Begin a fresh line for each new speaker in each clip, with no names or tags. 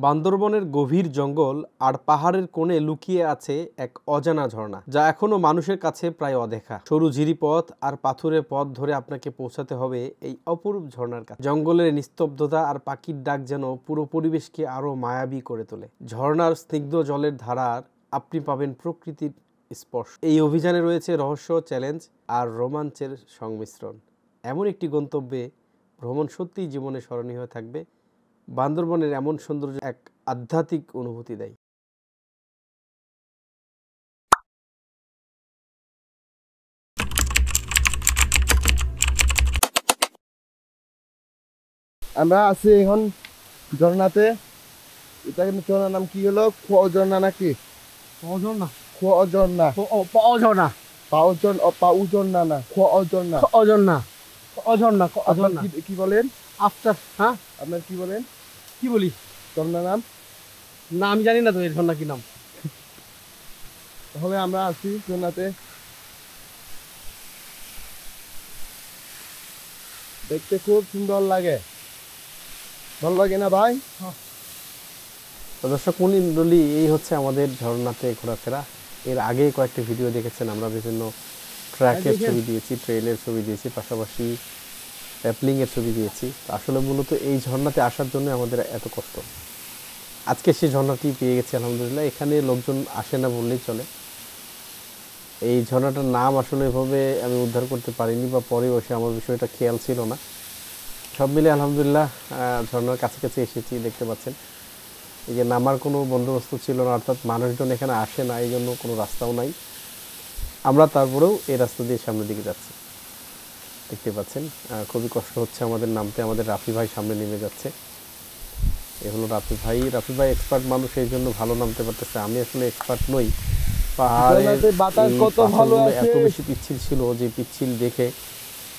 বান্দরবনের গভীর জঙ্গল আর পাহাড়ের কোণে লুকিয়ে আছে এক অজানা ঝর্ণা, যা এখনো মানুষের কাছে প্রায় অদেখা। সরু ঝিরিপথ আর পাথুরে পথ ধরে আপনাকে পৌঁছাতে হবে এই অপরূপ ঝর্ণার কাছে। জঙ্গলের নিস্তব্ধতা আর পাখির ডাক যেন পুরো পরিবেশকে আরো মায়াবী করে তোলে। ঝর্ণার স্নিগ্ধ জলের ধারার আপনি পাবেন প্রকৃতির স্পর্শ। এই অভিযানে রয়েছে রহস্য, চ্যালেঞ্জ আর রোমাঞ্চের সংমিশ্রণ। এমন একটি গন্তব্যে ভ্রমণ সত্যিই জীবনে স্মরণীয় হয়ে থাকবে। বান্দরবনের এমন সৌন্দর্য এক আধ্যাত্মিক অনুভূতি দেয়।
আমরা আছি এখন ঝর্ণাতে। এটা কিন্তু ঝর্ণার নাম কি হলো? খোয়া ঝর্ণা নাকি? খোয়া ঝর্ণা না, খোয়া ঝর্ণা। কি বলেন?
আফটার হ্যাঁ
আপনার কি বলেন?
কি বলি
ঝর্ণার নাম
না আমি জানি না তো এর ঝর্ণা কি নাম।
তাহলে আমরা আছি ঝর্ণাতে। দেখতে খুব সুন্দর লাগে, ভালো লাগে না ভাই?
দর্শক মণ্ডলী, এই হচ্ছে আমাদের ঝর্ণাতে ঘোরাফেরা। এর আগে কয়েকটি ভিডিও দেখেছেন, আমরা বিভিন্ন ট্র্যাকের ছবি দিয়েছি, ট্রেলের ছবি দিয়েছি, পাশাপাশি র্যাপলিংয়ের ছবি দিয়েছি। আসলে মূলত এই ঝর্ণাতে আসার জন্য আমাদের এত কষ্ট। আজকে সেই ঝর্ণাটি পেয়ে গেছি আলহামদুলিল্লাহ। এখানে লোকজন আসে না বললেই চলে। এই ঝর্ণাটার নাম আসলে এভাবে আমি উদ্ধার করতে পারিনি, বা পরে বসে আমার বিষয়টা খেয়াল ছিল না। সব মিলে আলহামদুলিল্লাহ ঝর্ণার কাছাকাছি এসেছি। দেখতে পাচ্ছেন এই যে নামার কোনো বন্দোবস্ত ছিল না, অর্থাৎ মানুষজন এখানে আসে না, এই জন্য কোনো রাস্তাও নাই। আমরা তারপরেও এই রাস্তা দিয়ে সামনের দিকে যাচ্ছি। দেখতে পাচ্ছেন খুবই কষ্ট হচ্ছে আমাদের নামতে। আমাদের রাফি ভাই সামনে নেমে যাচ্ছে। এ হলো রাফি ভাই। রাফি ভাই এক্সপার্ট মানুষ, এই জন্য ভালো নামতে পারতেছে। আমি আসলে এক্সপার্ট নই। পাহাড়ের এত বেশি পিচ্ছিল ছিল যে পিচ্ছিল দেখে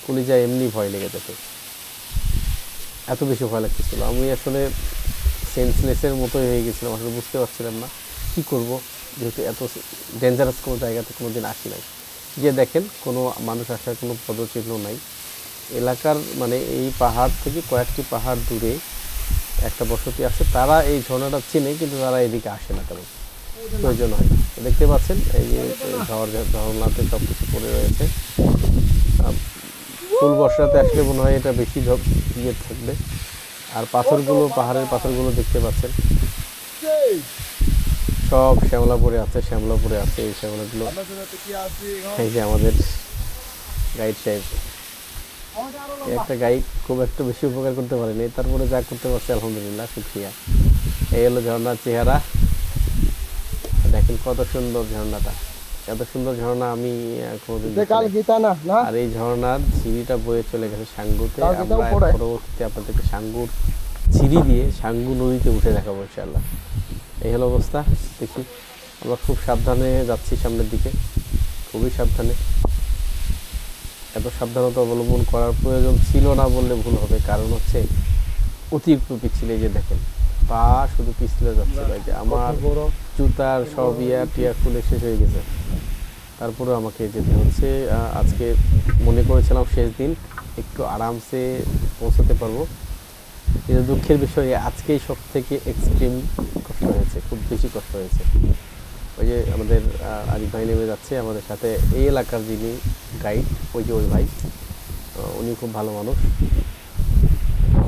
কলিজায় এমনি ভয় লেগে যেত, এত বেশি ভয় লাগতেছিল। আমি আসলে সেন্সলেসের মতোই হয়ে গেছিলাম। আসলে বুঝতে পারছিলাম না কী করব, যেহেতু এত ডেঞ্জারাস কোনো জায়গাতে কোনো দিন আসি নাই। গিয়ে দেখেন কোনো মানুষ আসার কোনো পদচিহ্ন নাই। এলাকার মানে এই পাহাড় থেকে কয়েকটি পাহাড় দূরে একটা বসতি আছে, তারা এই ঝর্ণাটা চেনে, কিন্তু তারা এদিকে আসে না, তেমন প্রয়োজন হয় না। দেখতে পাচ্ছেন এই যে ঝর্ণাতে সব কিছু পড়ে রয়েছে। ফুল বর্ষাতে আসলে মনে হয় এটা বেশি ইয়ে থাকবে। আর পাথরগুলো, পাহাড়ের পাথরগুলো দেখতে পাচ্ছেন সব শ্যামলা পড়ে আছে, শ্যামলা পড়ে আছে। এই শ্যামলাগুলো এই যে আমাদের গাইড সাহেব, একটা গাইড খুব একটা বেশি উপকার করতে পারেনি, তারপরে যা করতে পারছে আলহামদুলিল্লাহ, শুকরিয়া। এই হলো ঝর্ণার চেহারা। দেখেন কত সুন্দর ঝর্ণাটা, এত সুন্দর ঝর্ণা আমি কোনোদিন। আর এই ঝর্ণার ঝিরিটা বয়ে চলে গেছে সাঙ্গুতে। আমরা পরবর্তীতে আপনাদেরকে সাঙ্গুর ঝিরি দিয়ে সাঙ্গু নদীতে উঠে দেখাবো ইনশাআল্লাহ। এই হলো অবস্থা। দেখি আমরা খুব সাবধানে যাচ্ছি সামনের দিকে, খুবই সাবধানে। এত সাবধানতা অবলম্বন করার প্রয়োজন ছিল না বললে ভুল হবে, কারণ হচ্ছে অতিরিক্ত পিছলে। যে দেখেন পা শুধু পিছলে যাচ্ছে। যে আমার জুতার সব টিয়া খুলে শেষ হয়ে গেছে, তারপরে আমাকে যেতে হচ্ছে। আজকে মনে করেছিলাম শেষ দিন, একটু আরামসে পৌঁছাতে পারবো, কিন্তু দুঃখের বিষয় আজকেই সব থেকে এক্সট্রিম কষ্ট হয়েছে, খুব বেশি কষ্ট হয়েছে। ওই যে আমাদের আরিফ ভাই নেমে যাচ্ছে আমাদের সাথে, এই এলাকার যিনি গাইড, ওই যে ওই ভাই, উনি খুব ভালো মানুষ।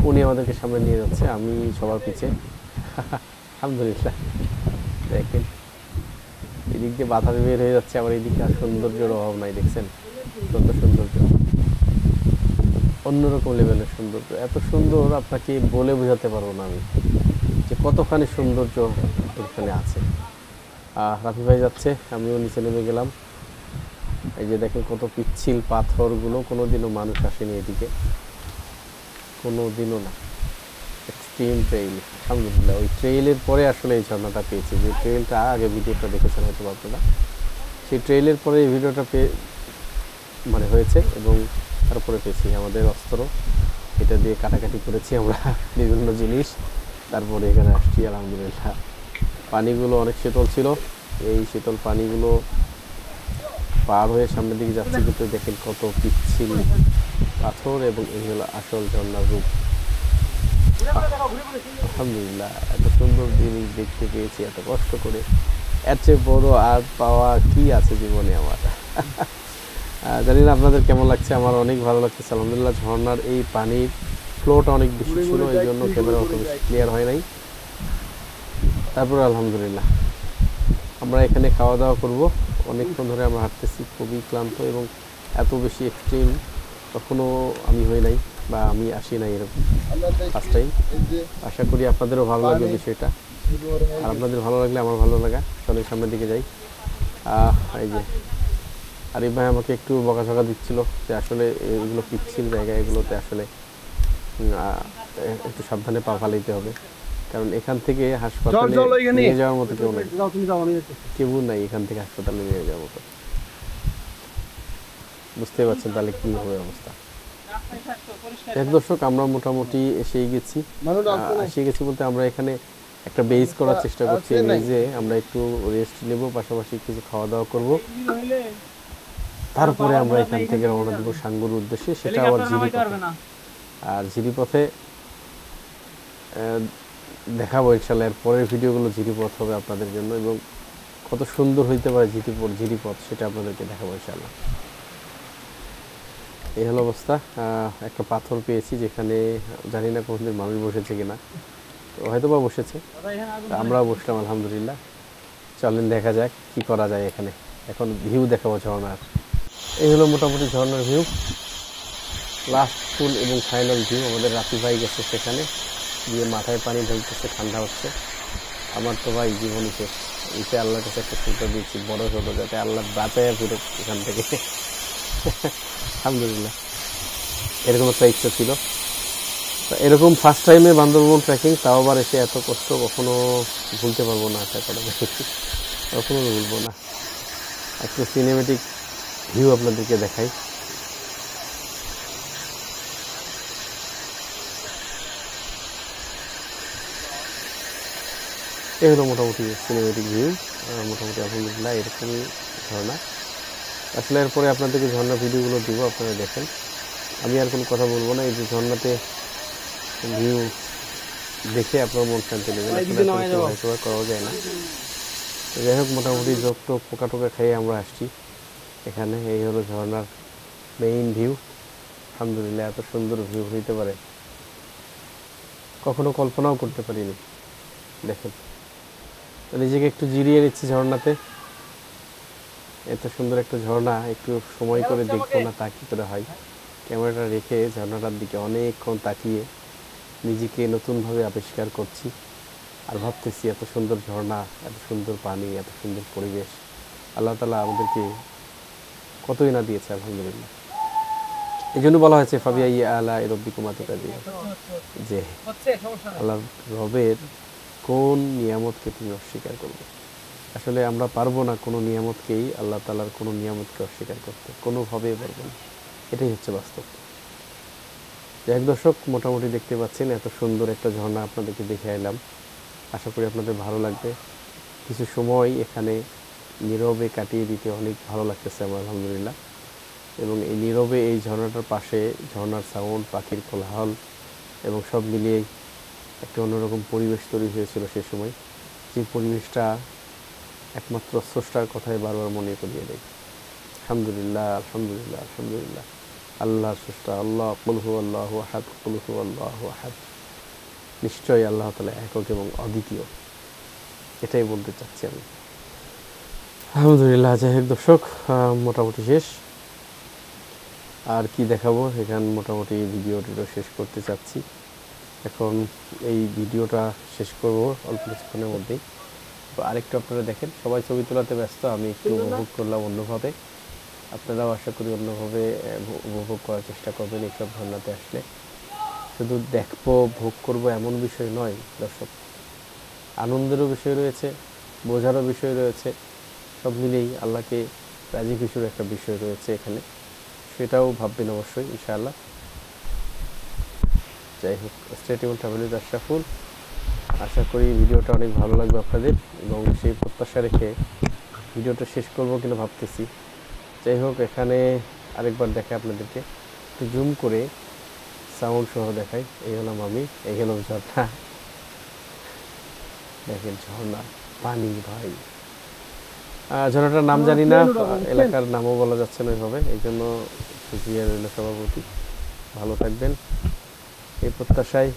উনি আমাদেরকে সামনে নিয়ে যাচ্ছে, আমি সবার পিছে। আলহামদুলিল্লাহ। দেখেন এদিক দিয়ে বাধা বের হয়ে যাচ্ছে, আমার এদিকে আর সৌন্দর্যের অভাব নাই। দেখছেন কত সৌন্দর্য, অন্যরকম লেভেলের সৌন্দর্য। এত সুন্দর আপনাকে বলে বোঝাতে পারবো না আমি যে কতখানি সৌন্দর্য এখানে আছে। রাফি ভাই যাচ্ছে, আমিও নিচে নেমে গেলাম। এই যে দেখেন কত পিচ্ছিল পাথরগুলো, কোনোদিনও মানুষ আসেনি এদিকে, কোনোদিনও না। এক্সট্রিম ট্রেইল, আলহামদুলিল্লাহ। ওই ট্রেইলের পরে আসলে এই ঝর্ণাটা পেয়েছি। যে ট্রেইলটা আগে ভিডিওটা দেখেছেন হয়তো আপনারা, সেই ট্রেইলের পরে এই ভিডিওটা মানে হয়েছে, এবং তারপরে পেয়েছি আমাদের অস্ত্র। এটা দিয়ে কাটাকাটি করেছি আমরা বিভিন্ন জিনিস, তারপরে এখানে আসছি আলহামদুলিল্লাহ। পানিগুলো অনেক শীতল ছিল, এই শীতল পানিগুলো পার হয়ে সামনের দিকে যাচ্ছি, কিন্তু দেখেন কত পিচ্ছিল পাথর, এবং এই হলো আসল ঝর্ণার রূপ। আলহামদুলিল্লাহ, এত সুন্দর জিনিস দেখতে পেয়েছি এত কষ্ট করে। এর চেয়ে বড় আর পাওয়া কি আছে জীবনে আমার। জানি না আপনাদের কেমন লাগছে, আমার অনেক ভালো লাগছে আলহামদুলিল্লাহ। ঝর্ণার এই পানির ফ্লোটা অনেক বেশি ছিল, এই জন্য ক্যামেরা অত বেশি ক্লিয়ার হয় নাই। তারপরে আলহামদুলিল্লাহ আমরা এখানে খাওয়া দাওয়া করব। অনেকক্ষণ ধরে আমরা হাঁটতেছি, খুবই ক্লান্ত, এবং এত বেশি এক্সট্রিম কখনো আমি হই নাই বা আমি আসি নাই এরকম, ফার্স্ট টাইম। আশা করি আপনাদেরও ভালো লাগবে বিষয়টা, আর আপনাদের ভালো লাগলে আমার ভালো লাগা। চলেন সামনের দিকে যাই। এই যে আরিফ ভাই আমাকে একটু বকাঝকা দিচ্ছিল যে আসলে এগুলো পিচ্ছিল জায়গা, এগুলোতে আসলে একটু সাবধানে পা ফালাইতে হবে, কারণ এখান থেকে হাসপাতালে নিয়ে যাওয়ার মতো কেউ নাই, কেউ নাই এখান থেকে হাসপাতালে নিয়ে যাওয়ার মতো। বুঝতে পারছেন তাহলে কি হবে অবস্থা। দর্শক আমরা মোটামুটি এসে গেছি বলতে আমরা এখানে একটা বেস করার চেষ্টা করছি, যে আমরা একটু রেস্ট নেব, পাশাপাশি কিছু খাওয়া দাওয়া করব, তারপরে আমরা এখান থেকে রওনা দেবো সাঙ্গুর উদ্দেশ্যে। সেটা আবার আর ঝিরিপথে দেখাবো ইনশাল্লাহ। এর পরের ভিডিওগুলো ঝিরিপথ হবে আপনাদের জন্য, এবং কত সুন্দর হইতে পারে ঝিরিপথ সেটা আপনাদেরকে দেখাবো ইনশাল্লাহ। এই হলো অবস্থা। একটা পাথর পেয়েছি, যেখানে জানি না কোনদিন মানুষ বসেছে কিনা, তো হয়তো বা বসেছে, আমরাও বসলাম আলহামদুলিল্লাহ। চলেন দেখা যাক কি করা যায় এখানে। এখন ভিউ দেখাবো ঝর্ণার। এই হলো মোটামুটি ঝর্ণার ভিউ, লাস্ট ফুল এবং ফাইনাল ভিউ। আমাদের রাফি ভাই গেছে সেখানে গিয়ে মাথায় পানি ঢালতেছে, ঠান্ডা হচ্ছে। আমার তো ভাই জীবনই শেষ, এতে আল্লাহর কাছে একটা চিন্তা দিচ্ছি বড় ছোটো, যাতে আল্লাহ বাঁচায় ফিরে এখান থেকে। আলহামদুলিল্লাহ এরকম একটা ইচ্ছা ছিল। এরকম ফার্স্ট টাইমে বান্দরবন ট্রেকিং, তাও আবার এসে এত কষ্ট কখনো ভুলতে পারবো না, আশা করা যায় কখনো ভুলবো না। একটু সিনেমেটিক ভিউ আপনাদেরকে দেখাই। এই হলো মোটামুটি সিনেমেটিক ভিউ, মোটামুটি আলহামদুলিল্লাহ এরকমই ঝর্ণা। আসলে এরপরে আপনাদেরকে ঝর্ণা ভিডিওগুলো দিব, আপনারা দেখেন। আমি আর কোনো কথা বলবো না, এই যে ঝর্ণাতে ভিউ দেখে আপনার মন শান্তি নেবেন, করাও যায় না। যাই হোক মোটামুটি যত পোকা টোকা খেয়ে আমরা আসছি এখানে। এই হলো ঝর্ণার মেইন ভিউ। আলহামদুলিল্লাহ এত সুন্দর ভিউ হইতে পারে কখনো কল্পনাও করতে পারিনি। দেখেন নিজেকে একটু জিরিয়ে নিচ্ছি ঝর্ণাতে। এত সুন্দর একটা ঝর্ণা একটু সময় করে দেখবো না তা কি করে হয়। ক্যামেরাটা রেখে ঝর্ণাটার দিকে অনেকক্ষণ তাকিয়ে নিজেকে নতুনভাবে আবিষ্কার করছি, আর ভাবতেছি এত সুন্দর ঝর্ণা, এত সুন্দর পানি, এত সুন্দর পরিবেশ আল্লাহ তাআলা আমাদেরকে কতই না দিয়েছে আলহামদুলিল্লাহ। এই জন্য বলা হয়েছে ফাবিআই আলা রাব্বিকুমা তুকাযিবান, যে আল্লাহ রবের কোন নিয়ামতকে তুমি অস্বীকার করবে। আসলে আমরা পারবো না কোনো নিয়ামতকেই, আল্লাহ তাআলার কোনো নিয়ামতকে অস্বীকার করতে, কোনোভাবেই পারবো না। এটাই হচ্ছে বাস্তব। যাই দর্শক মোটামুটি দেখতে পাচ্ছেন এত সুন্দর একটা ঝর্ণা আপনাদেরকে দেখে এলাম। আশা করি আপনাদের ভালো লাগবে। কিছু সময় এখানে নীরবে কাটিয়ে দিতে অনেক ভালো লাগতেছে আমার আলহামদুলিল্লাহ। এবং এই নীরবে এই ঝর্ণাটার পাশে ঝর্ণার সাউন্ড, পাখির কোলাহল এবং সব মিলিয়ে একটা অন্যরকম পরিবেশ তৈরি হয়েছিল সে সময়, যে পরিবেশটা একমাত্র স্রষ্টার কথাই বারবার মনে করিয়ে দেয়। আলহামদুলিল্লাহ আলহামদুলিল্লাহ আলহামদুলিল্লাহ। আল্লাহ স্রষ্টা, আল্লাহ কুল হুয়াল্লাহু আহাদ, কুল হুয়াল্লাহু আহাদ। নিশ্চয়ই আল্লাহ তাআলা একক এবং অদ্বিতীয়, এটাই বলতে চাচ্ছি আমি। আলহামদুলিল্লাহ। যাই হোক দর্শক মোটামুটি শেষ, আর কি দেখাবো এখান মোটামুটি ভিডিওটিও শেষ করতে চাচ্ছি। এখন এই ভিডিওটা শেষ করব অল্প কিছুক্ষণের মধ্যেই। তো আরেকটু আপনারা দেখেন, সবাই ছবি তোলাতে ব্যস্ত, আমি একটু উপভোগ করলাম অন্যভাবে। আপনারাও আশা করি অন্যভাবে উপভোগ করার চেষ্টা করবেন এইসব ঝর্ণাতে আসলে। শুধু দেখবো ভোগ করব এমন বিষয় নয় দর্শক, আনন্দেরও বিষয় রয়েছে, বোঝারও বিষয় রয়েছে, সব মিলেই আল্লাহকে রাজি খুশির একটা বিষয় রয়েছে এখানে, সেটাও ভাববেন অবশ্যই ইনশাআল্লাহ। যাই হোক, stay tune travel with Ashraful. আশা করি ভিডিওটা অনেক ভালো লাগবে আপনাদের, এবং সেই প্রত্যাশা রেখে ভিডিওটা শেষ করব কিনা ভাবতেছি। যাই হোক, এখানে আরেকবার দেখে আপনাদেরকে একটু জুম করে সাউন্ড সহ দেখাই। এই হলাম আমি, এই হলো ঝর্ণা। দেখেন ঝর্ণা, পানি ভাই। ঝর্ণাটার নাম জানি না, এলাকার নামও বলা যাচ্ছে না এভাবে, এই জন্য খুশিয়া রইল সভাপতি। ভালো থাকবেন এই প্রত্যাশায়।